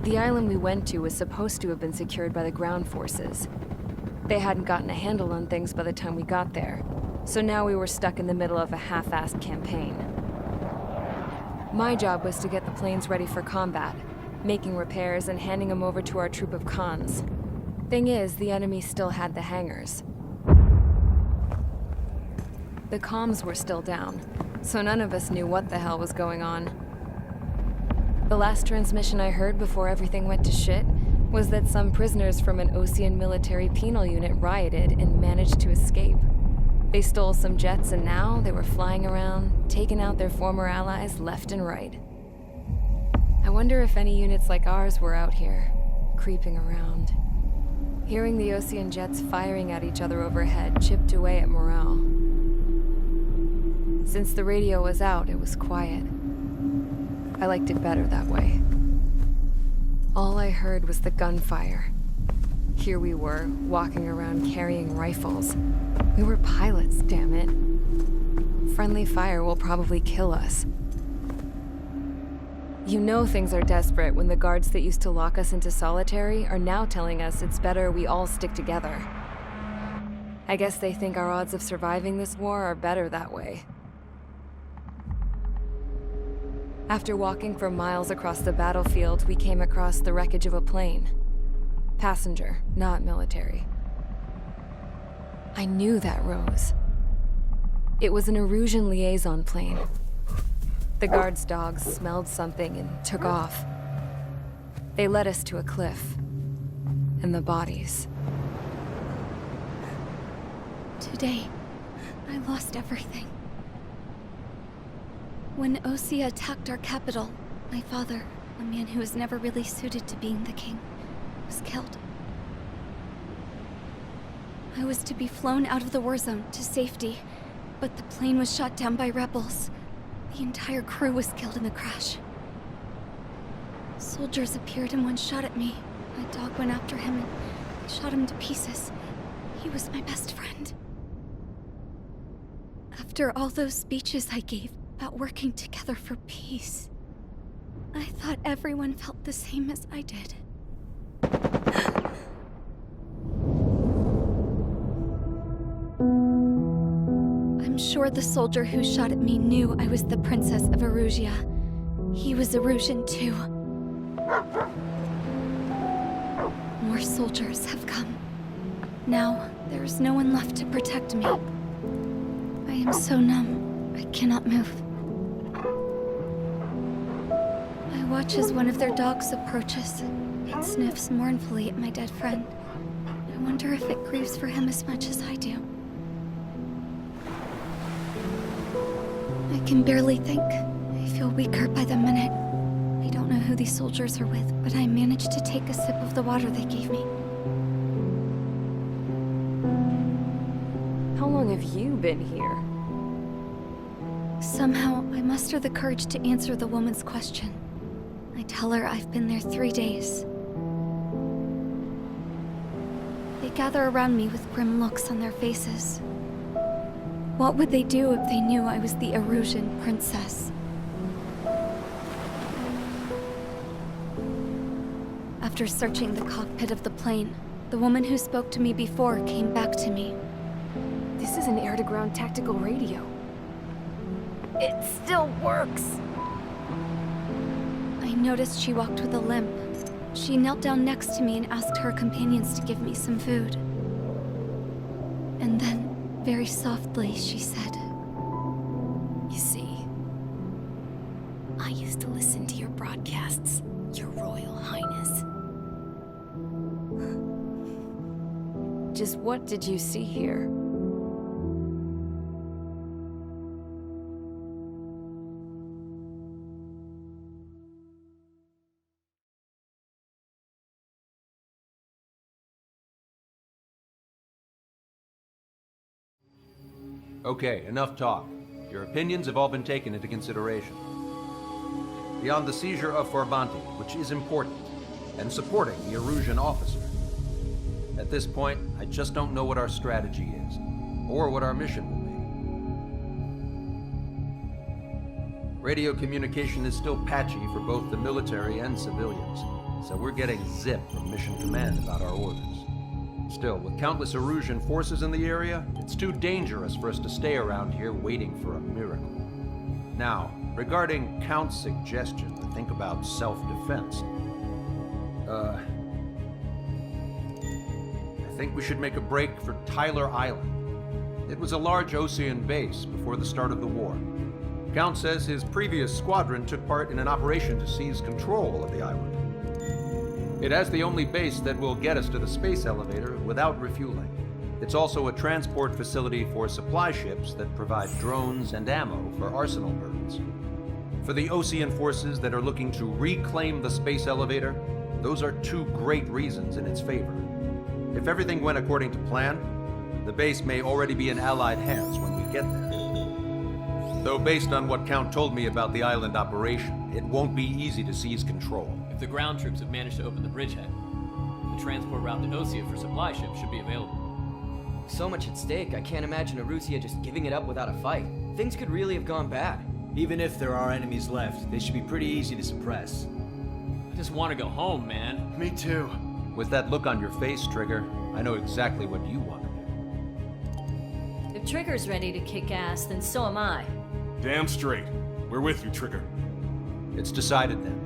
The island we went to was supposed to have been secured by the ground forces. They hadn't gotten a handle on things by the time we got there, so now we were stuck in the middle of a half-assed campaign. My job was to get the planes ready for combat, making repairs and handing them over to our troop of cons. Thing is, the enemy still had the hangars. The comms were still down, so none of us knew what the hell was going on. The last transmission I heard before everything went to shit was that some prisoners from an Osean military penal unit rioted and managed to escape. They stole some jets and now they were flying around, taking out their former allies left and right. I wonder if any units like ours were out here, creeping around. Hearing the Osean jets firing at each other overhead chipped away at morale. Since the radio was out, it was quiet. I liked it better that way. All I heard was the gunfire. Here we were, walking around carrying rifles. We were pilots, damn it. Friendly fire will probably kill us. You know things are desperate when the guards that used to lock us into solitary are now telling us it's better we all stick together. I guess they think our odds of surviving this war are better that way. After walking for miles across the battlefield, we came across the wreckage of a plane. Passenger, not military. I knew that rose. It was an Erusian liaison plane. The guards' dogs smelled something and took off. They led us to a cliff. And the bodies. Today, I lost everything. When Osea attacked our capital, my father, a man who was never really suited to being the king, was killed. I was to be flown out of the war zone to safety, but the plane was shot down by rebels. The entire crew was killed in the crash. Soldiers appeared and one shot at me. My dog went after him and shot him to pieces. He was my best friend. After all those speeches I gave about working together for peace, I thought everyone felt the same as I did. I'm sure the soldier who shot at me knew I was the Princess of Erusia. He was Erusian too. More soldiers have come. Now, there is no one left to protect me. I am so numb, I cannot move. I watch as one of their dogs approaches. It sniffs mournfully at my dead friend. I wonder if it grieves for him as much as I do. I can barely think. I feel weaker by the minute. I don't know who these soldiers are with, but I managed to take a sip of the water they gave me. How long have you been here? Somehow, I muster the courage to answer the woman's question. I tell her I've been there 3 days. They gather around me with grim looks on their faces. What would they do if they knew I was the Erusian princess? After searching the cockpit of the plane, the woman who spoke to me before came back to me. This is an air-to-ground tactical radio. It still works! I noticed she walked with a limp. She knelt down next to me and asked her companions to give me some food. And then, very softly, she said, "You see, I used to listen to your broadcasts, Your Royal Highness." Just what did you see here? Okay, enough talk. Your opinions have all been taken into consideration. Beyond the seizure of Forbanti, which is important, and supporting the Erusian officer. At this point, I just don't know what our strategy is, or what our mission will be. Radio communication is still patchy for both the military and civilians, so we're getting zip from Mission Command about our orders. Still, with countless Erusian forces in the area, it's too dangerous for us to stay around here waiting for a miracle. Now, regarding Count's suggestion to think about self-defense, I think we should make a break for Tyler Island. It was a large Osean base before the start of the war. Count says his previous squadron took part in an operation to seize control of the island. It has the only base that will get us to the space elevator without refueling. It's also a transport facility for supply ships that provide drones and ammo for arsenal birds. For the Osean forces that are looking to reclaim the space elevator, those are two great reasons in its favor. If everything went according to plan, the base may already be in Allied hands when we get there. Though based on what Count told me about the island operation, it won't be easy to seize control. If the ground troops have managed to open the bridgehead, the transport route to Osea for supply ships should be available. So much at stake, I can't imagine Erusia just giving it up without a fight. Things could really have gone bad. Even if there are enemies left, they should be pretty easy to suppress. I just want to go home, man. Me too. With that look on your face, Trigger, I know exactly what you want to do. If Trigger's ready to kick ass, then so am I. Damn straight. We're with you, Trigger. It's decided then.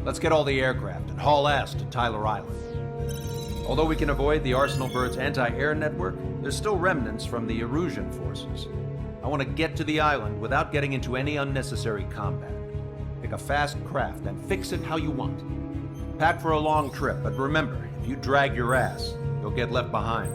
Let's get all the aircraft and haul ass to Tyler Island. Although we can avoid the Arsenal Bird's anti-air network, there's still remnants from the Erusian forces. I want to get to the island without getting into any unnecessary combat. Pick a fast craft and fix it how you want. Pack for a long trip, but remember, if you drag your ass, you'll get left behind.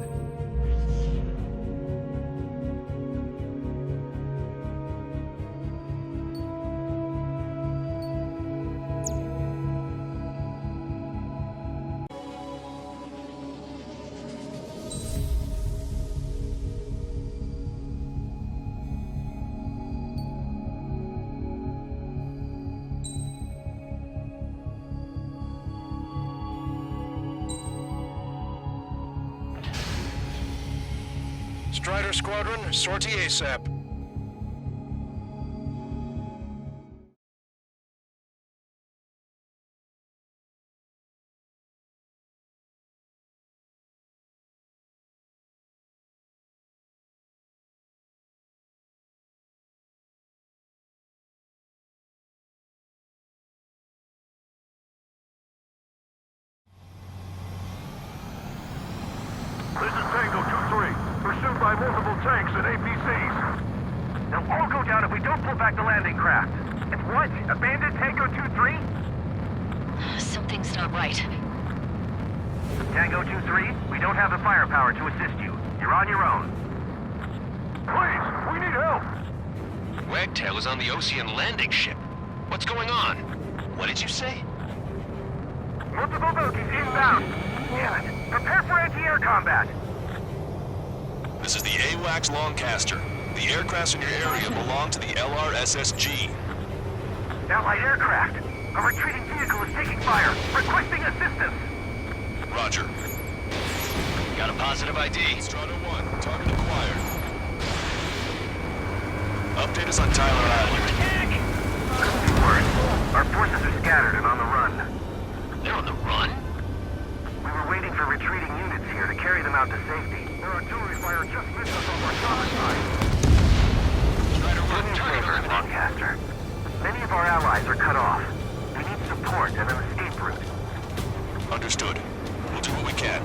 Strider Squadron, sortie ASAP. This is Tango 2-3. Pursued by multiple tanks and APCs. They'll all go down if we don't pull back the landing craft. It's what? Abandoned Tango 2-3? Something's not right. Tango 2-3, we don't have the firepower to assist you. You're on your own. Please, we need help! Wagtail is on the Osean landing ship. What's going on? What did you say? Multiple bogies inbound. Damn it. Prepare for anti-air combat. This is the AWACS Longcaster. The aircrafts in your area belong to the LRSSG. Allied aircraft. A retreating vehicle is taking fire. Requesting assistance. Roger. Got a positive ID? Strata 1, target acquired. Update us on Tyler Island. Couldn't be worse. Our forces are scattered and on the run. They're on the run? We were waiting for retreating units here to carry them out to safety. Their artillery fire just missed us off our starboard side. Strider 1, Do me a target favor, eliminated. Longcaster. Many of our allies are cut off. We need support and an escape route. Understood. We'll do what we can.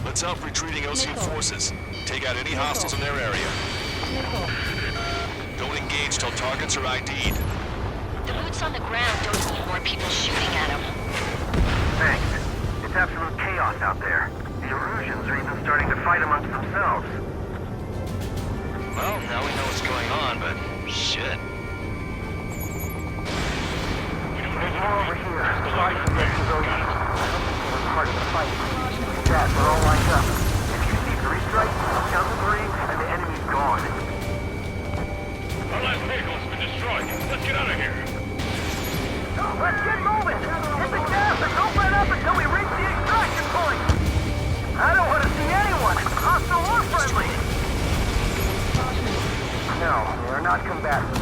Let's help retreating Osean forces. Take out any hostiles in their area. Don't engage till targets are ID'd. The boots on the ground don't need more people shooting at them. Thanks. It's absolute chaos out there. The Erusians are even starting to fight amongst themselves. Well, now we know what's going on, but shit. There's more over here. Aside from this to those we're part of the fight. That, we're all lined up. If you see 3 strikes, count the Marines, and the enemy's gone. Our last vehicle's been destroyed. Let's get out of here. Let's get moving! Hit the gas and don't let up until we reach the extraction point! I don't want to see anyone, hostile or friendly! No, we are not combatants.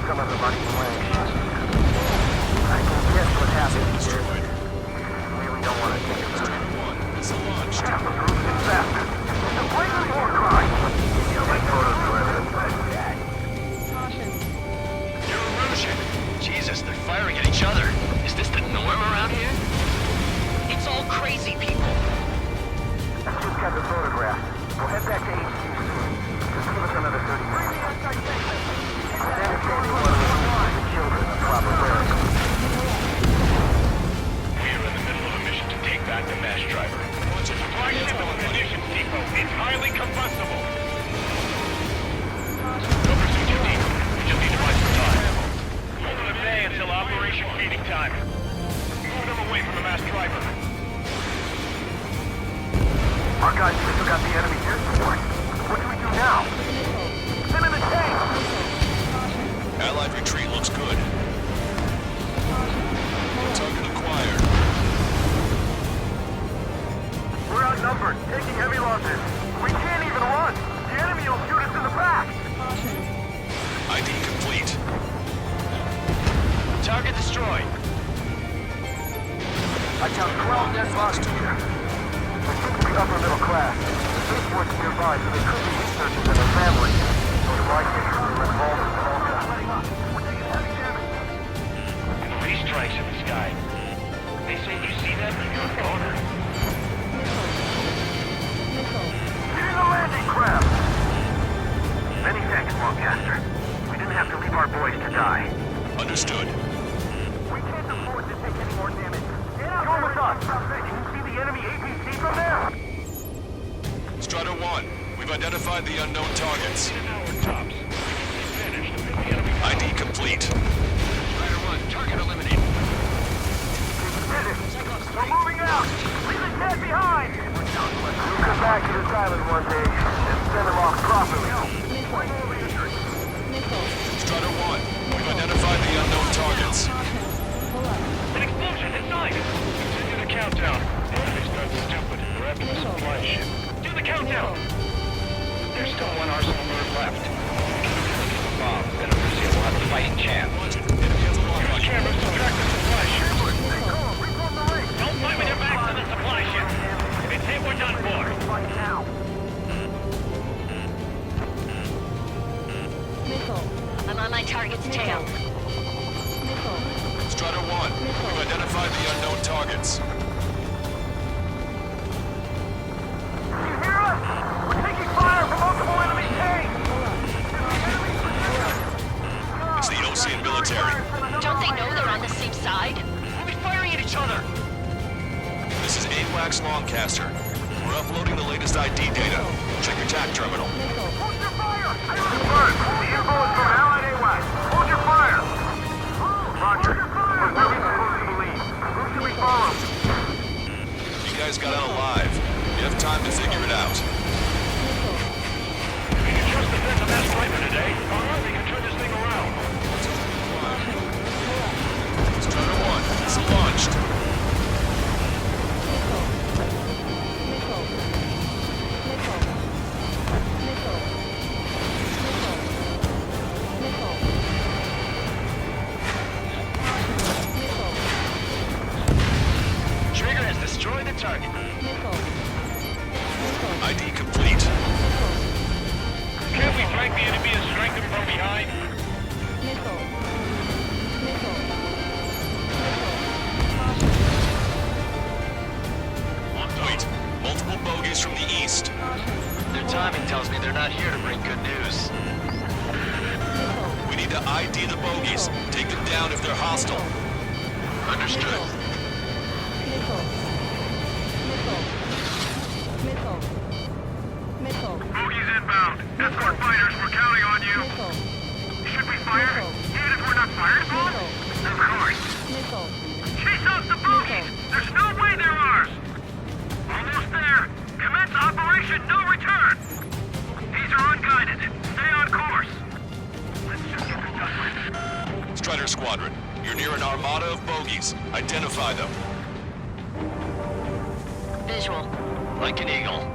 Some of the money away. I can guess what happened. Destroyed. Really don't want to take a look. It's launched. Half the group is faster. It's a blatant war crime. You take photos of evidence like that. Your erosion. Jesus, they're firing at each other. Is this the norm around here? It's all crazy people. I just got the photograph. We'll head back to HQ soon. Just give us another 30 minutes. Sanitating one of the children in proper barracks. We are in the middle of a mission to take back the mass driver. Supply ship and munitions depot. It's highly combustible. No pursuit is deep. We just need to buy some time. Hold them at bay until Operation Feeding Time. Move them away from the mass driver. Our guys still got the enemy air support. What do we do now? Send in the tank! Allied retreat looks good. Target acquired. We're outnumbered, taking heavy losses. We can't even run. The enemy will shoot us in the back. ID complete. Target destroyed. I count 12 dead bodies here. They seem to be upper middle class. The spaceport's nearby, so they could be researchers and their families. Those rifles are revolvers and all that. Three strikes in the sky. They say you see that, you're a goner. Get in the landing craft! Many thanks, Lancaster. We didn't have to leave our boys to die. Understood. We can't afford to take any more damage. Come with us! Can you see the enemy APC from there? Strider 1, we've identified the unknown targets. ID complete. Strider 1, target eliminated. We're moving out! Leave the dead behind! We'll come back to this island one day and send them off properly. Strider 1, we've identified the unknown targets. An explosion inside! Continue the countdown. The enemy's not stupid. We're after the supply ship. Do the countdown! There's still one arsenal bird left. The bomb, then Russia will have a fighting chance. Use the cameras to track the supply ship. Don't fight with your backs to the supply ship. If it's hit, we're done for. I'm on my target's tail. Strider 1, we've identified the unknown targets. You hear us? We're taking fire from multiple enemy tanks! It's the Ocean military. Don't they know they're on the same side? We'll be firing at each other. This is AWACS Lancaster. We're uploading the latest ID data. Check your TAC terminal. Hold your fire! Confirmed. The info is from Allied AWACS. Hold your fire! Roger. We're where we supposed to leave. Who should we follow? You guys got out alive. You have time to figure it out. We can trust the defense of mass driver today. We can turn this thing around. Strider 1, it's launched. Trigger has destroyed the target. ID complete. Can't we flank the enemy and strike them from behind? Wait, multiple bogies from the east. Their timing tells me they're not here to bring good news. We need to ID the bogies. Take them down if they're hostile. Understood. Bogies inbound. Escort fighters, we're counting on you. Should we fire? Even if we're not fired upon? Of course. Chase out the bogies! There's no way they're ours! Almost there. Commence Operation No Return! These are unguided. Stay on course. Let's just get this done with. Strider Squadron, you're near an armada of bogies. Identify them. Visual. Like an eagle.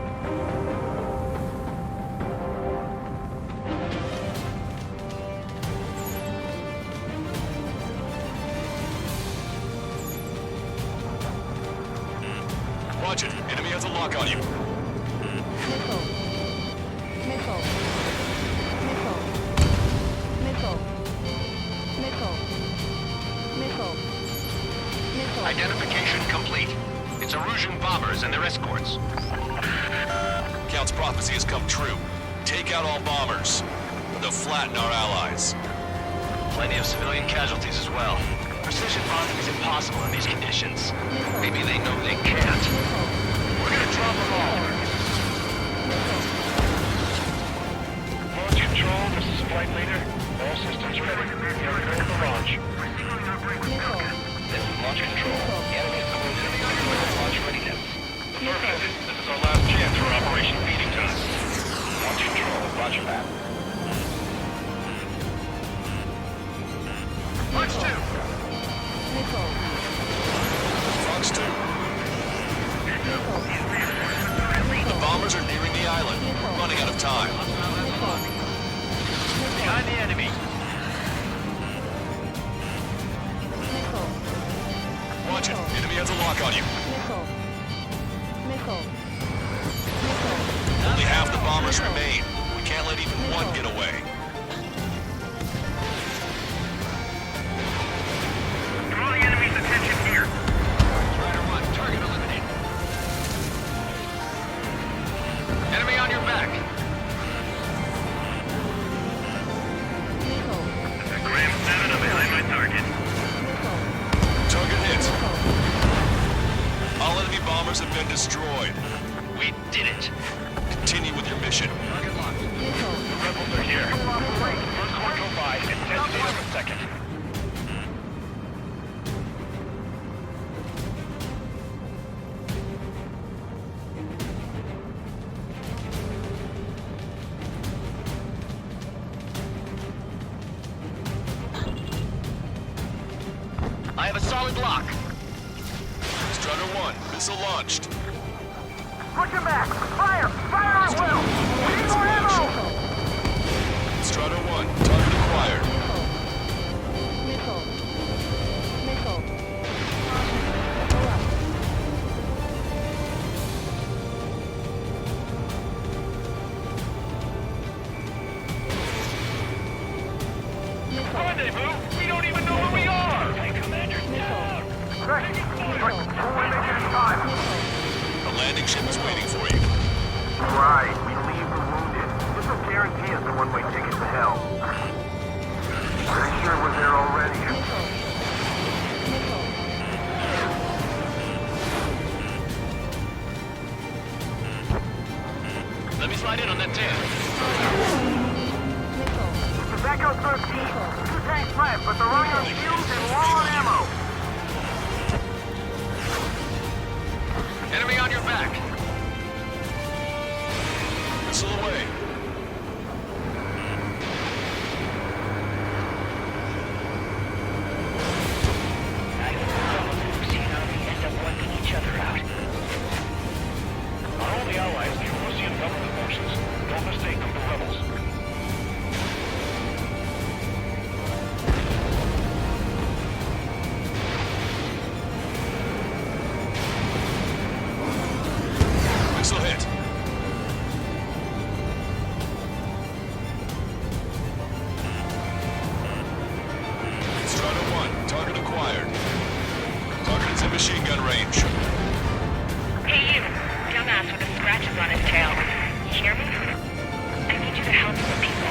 lock on you. Identification complete. It's Erusian bombers and their escorts. Count's prophecy has come true. Take out all bombers. They'll flatten our allies. Plenty of civilian casualties as well. Precision bombing is impossible in these conditions. Maybe they know they can't. We're gonna drop them all. Launch control, this is flight leader. All systems ready. We are ready for launch. This is launch control. The enemy is close in launch readiness. Affirmative. This is our last chance for Operation Feeding Time. Launch control, roger that. Fox 2! Fox 2. The bombers are nearing the island. Running out of time. Behind the enemy. Watch it. Enemy has a lock on you. Only half the bombers remain. We can't let even one get away. Draw the enemy's attention here. Strider 1, target eliminated. Enemy on your back. Graham 7, I'm behind my target. Target hit. All enemy bombers have been destroyed. We did it. Continue with your mission. Target locked. The rebels are here. First one go by and 10 data per second. I have a solid lock. Strider 1, missile launched. Push him back! Fire! Fire at will! We need more ammo! Strider 1, target acquired. Rendezvous? We don't even know where we are! Hey, Commander, down! Right. We're making time. A landing ship is waiting for you. Right. We leave the wounded. This will guarantee us a one-way ticket to hell. Pretty sure we're there already. Let me slide in on that tail. This is Echo 13. 2 tanks left, but they're running on fuels and low on ammo. Enemy on your back. Missile away. Our only allies, the Russian government forces. Don't mistake them for rebels. Missile hit. Strider 1, target acquired. Target is in machine gun range. Hey you, dumbass with the scratches on his tail. You hear me? I need you to help some people.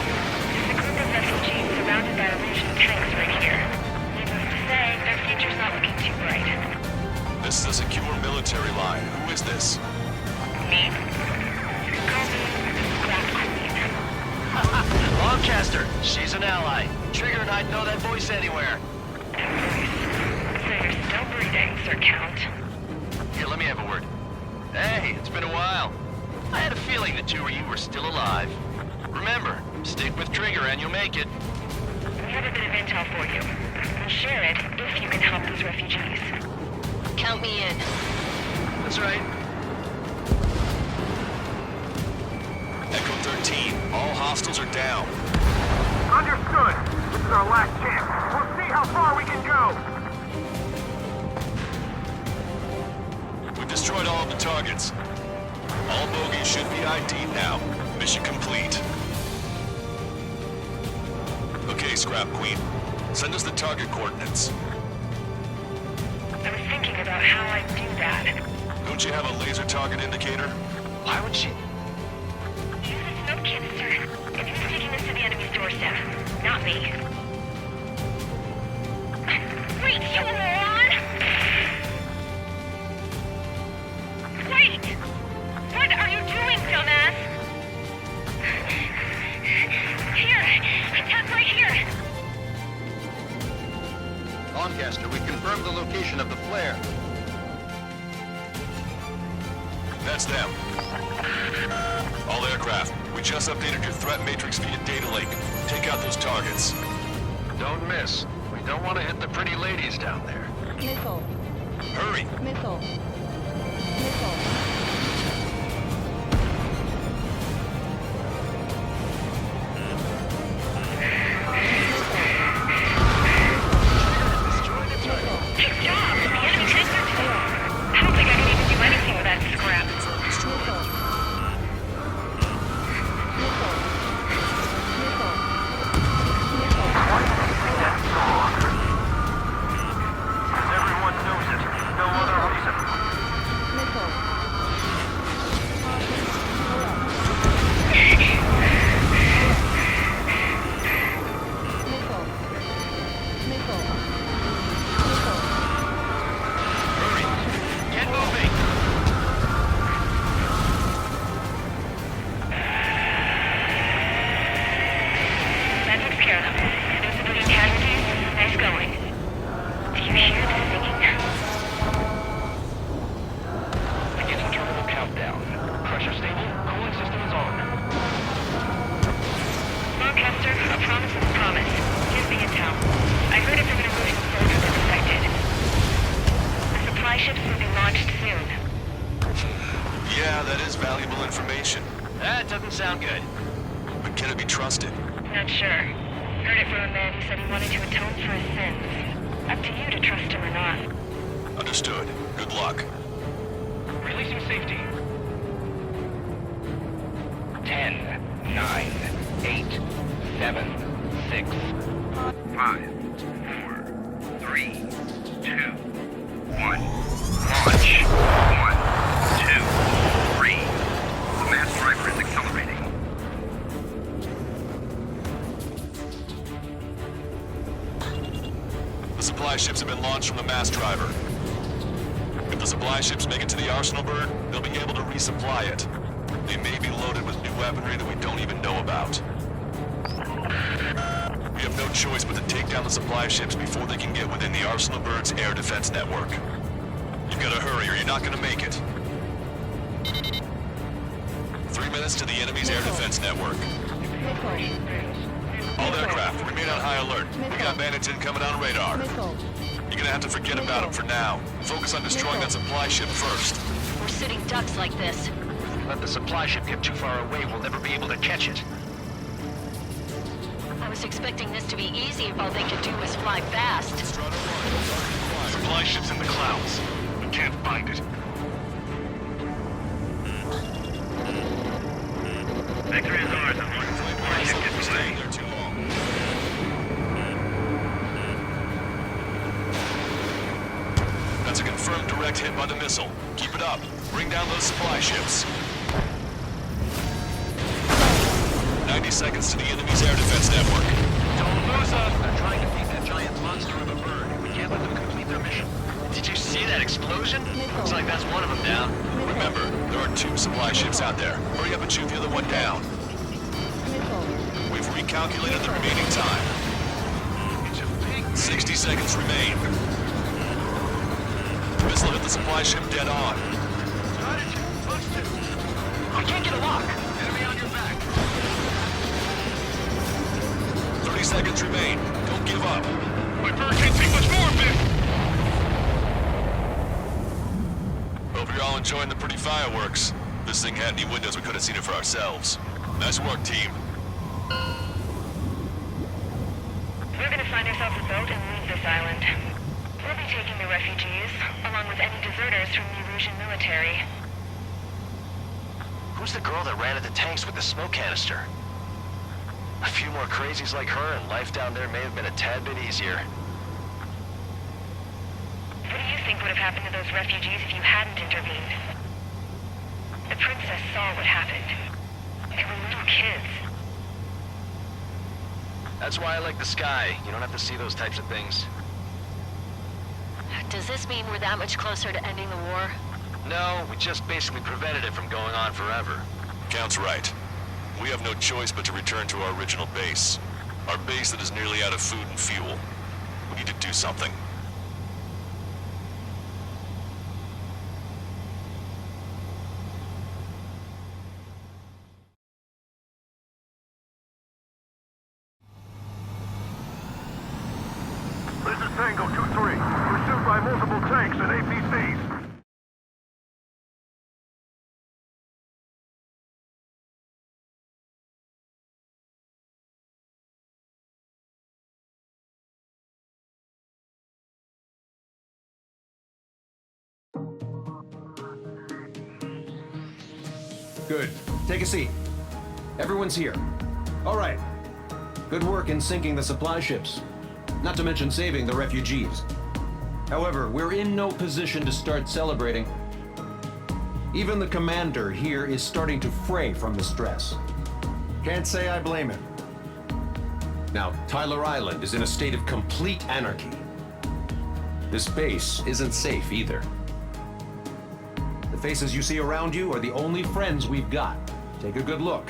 There's a group of refugees surrounded by Erusian tanks right here. Needless to say, their future's not looking too bright. This is a secure military line. Who is this? Me? Call me Scrap Queen. Lancaster, she's an ally. Trigger and I'd know that voice anywhere. So you're still breathing, Sir Count. Here, let me have a word. Hey, it's been a while. I had a feeling the two of you were still alive. Remember, stick with Trigger and you'll make it. We have a bit of intel for you. We'll share it if you can help these refugees. Count me in. That's right. Echo 13, all hostiles are down. Understood. This is our last chance. We'll see how far we can go. We've destroyed all of the targets. All bogies should be ID'd now. Mission complete. Okay, Scrap Queen. Send us the target coordinates. I was thinking about how I'd do that. Don't you have a laser target indicator? Why would she? Use a smoke canister. If he's taking this to the enemy's doorstep, not me. Wait, you moron! Wait! What are you doing, dumbass? Here! It's right here! Lancaster, we confirmed the location of the flare. That's them. All aircraft, we just updated your threat matrix via data link. Take out those targets. Don't miss. We don't want to hit the pretty ladies down there. Missile. Hurry! Missile. Missile. Good job! The enemy tanks are too. I don't think I can even do anything with that scrap. Everyone knows it. No other reason. Get moving! That takes care of them. No civilian casualties. Nice going. Do you hear the singing? Beginning terminal countdown. Pressure stable. Cooling system is on. Lancaster, a promise is a promise. Here's the intel. I heard it from an Erusian soldier that's affected. The supply ships will be launched soon. Yeah, that is valuable information. That doesn't sound good. But can it be trusted? Not sure. Heard it from a man who said he wanted to atone for his sins. Up to you to trust him or not. Understood. Good luck. Releasing safety. 10, 9, 8, 7, 6, 5, 4, 3, 2, 1. Launch. 1, 2, 3. The mass driver is accelerating. The supply ships have been launched from the mass driver. If the supply ships make it to the arsenal bird, they'll be able to resupply it. They may be loaded with new weaponry that we don't even know about. We have no choice but to take down the supply ships before they can get within the arsenal bird's air defense network. You've got to hurry or you're not going to make it. 3 minutes to the enemy's air defense network. All aircraft, remain on high alert. We got bandits incoming on radar. You're gonna have to forget about them for now. Focus on destroying that supply ship first. We're sitting ducks like this. Let the supply ship get too far away, we'll never be able to catch it. I was expecting this to be easy if all they could do was fly fast. Supply ship's in the clouds. We can't find it. Victory is ours. Staying there too long. That's a confirmed direct hit by the missile. Keep it up. Bring down those supply ships. 90 seconds to the enemy's air defense network. Don't lose us! They're trying to beat that giant monster of a bird. We can't let them complete their mission. Did you see that explosion? Looks like that's one of them down. Remember, there are 2 supply ships out there. Hurry up and shoot the other one down. We've recalculated the remaining time. 60 seconds remain. The missile hit the supply ship dead on. I can't get a lock. Enemy on your back. 30 seconds remain. Don't give up. My bird can't take much more of this! Hope you're all enjoying the pretty fireworks. If this thing had any windows, we could have seen it for ourselves. Nice work, team. We're gonna find ourselves a boat and leave this island. We'll be taking the refugees, along with any deserters from the Erusian military. Who's the girl that ran at the tanks with the smoke canister? A few more crazies like her and life down there may have been a tad bit easier. What do you think would have happened to those refugees if you hadn't intervened? The princess saw what happened. They were little kids. That's why I like the sky. You don't have to see those types of things. Does this mean we're that much closer to ending the war? No, we just basically prevented it from going on forever. Count's right. We have no choice but to return to our original base. Our base that is nearly out of food and fuel. We need to do something. This is Tango 2-3. Pursued by multiple tanks and APCs. Good. Take a seat. Everyone's here. All right. Good work in sinking the supply ships. Not to mention saving the refugees. However, we're in no position to start celebrating. Even the commander here is starting to fray from the stress. Can't say I blame him. Now, Tyler Island is in a state of complete anarchy. This base isn't safe either. The faces you see around you are the only friends we've got. Take a good look.